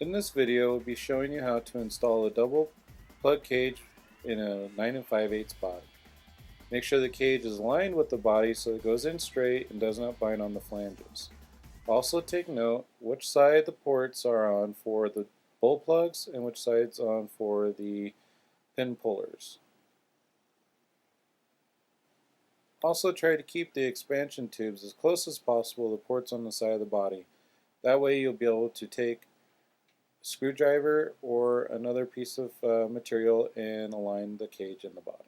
In this video, we'll be showing you how to install a double plug cage in a 9 5/8 body. Make sure the cage is aligned with the body so it goes in straight and does not bind on the flanges. Also take note which side the ports are on for the bull plugs and which side's on for the pin pullers. Also try to keep the expansion tubes as close as possible to the ports on the side of the body. That way you'll be able to take a screwdriver or another piece of material and align the cage in the body.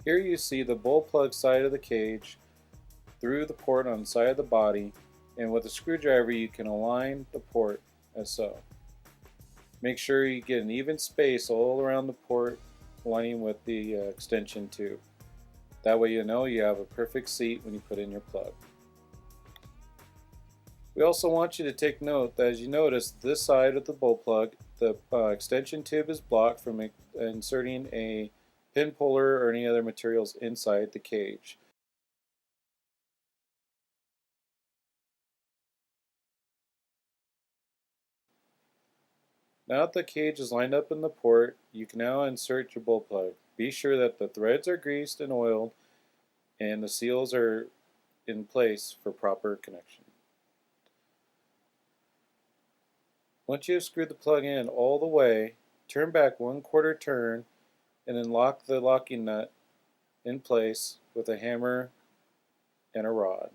Here you see the bull plug side of the cage through the port on the side of the body, and with a screwdriver you can align the port as so. Make sure you get an even space all around the port aligning with the extension tube. That way you know you have a perfect seat when you put in your plug. We also want you to take note that as you notice this side of the bull plug, the extension tube is blocked from inserting a pin puller or any other materials inside the cage. Now that the cage is lined up in the port, you can now insert your bull plug. Be sure that the threads are greased and oiled and the seals are in place for proper connection. Once you have screwed the plug in all the way, turn back 1/4 turn and then lock the locking nut in place with a hammer and a rod.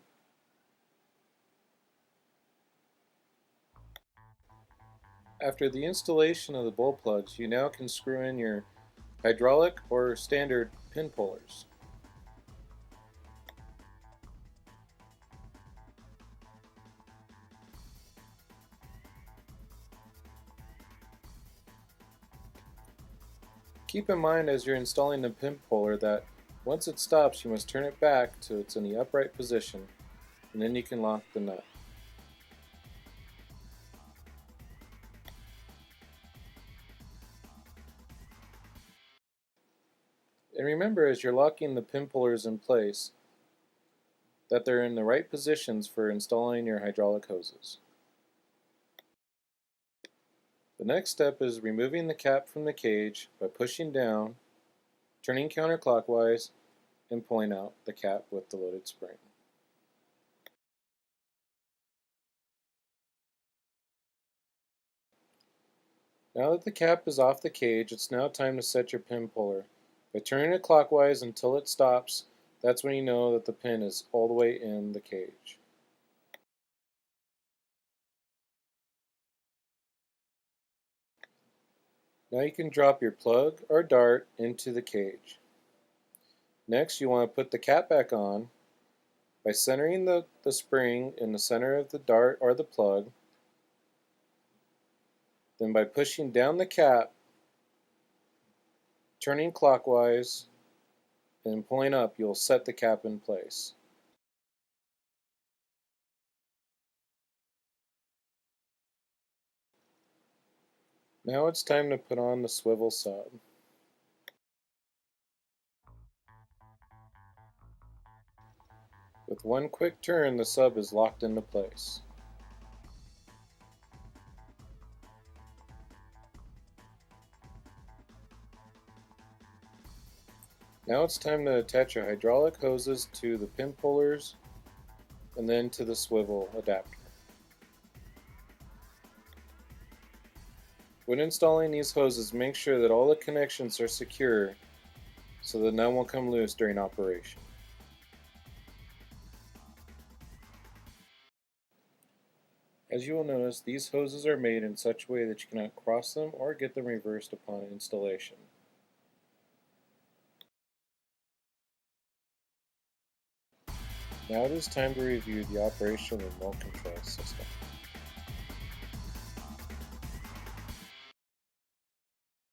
After the installation of the bull plugs, you now can screw in your hydraulic or standard pin pullers. Keep in mind as you're installing the pin puller that once it stops you must turn it back so it's in the upright position, and then you can lock the nut. And remember as you're locking the pin pullers in place that they're in the right positions for installing your hydraulic hoses. The next step is removing the cap from the cage by pushing down, turning counterclockwise, and pulling out the cap with the loaded spring. Now that the cap is off the cage, it's now time to set your pin puller. By turning it clockwise until it stops, that's when you know that the pin is all the way in the cage. Now you can drop your plug or dart into the cage. Next you want to put the cap back on by centering the spring in the center of the dart or the plug. Then by pushing down the cap, turning clockwise, and pulling up, you'll set the cap in place. Now it's time to put on the swivel sub. With one quick turn, the sub is locked into place. Now it's time to attach your hydraulic hoses to the pin pullers and then to the swivel adapter. When installing these hoses, make sure that all the connections are secure so that none will come loose during operation. As you will notice, these hoses are made in such a way that you cannot cross them or get them reversed upon installation. Now it is time to review the operation of the remote control system.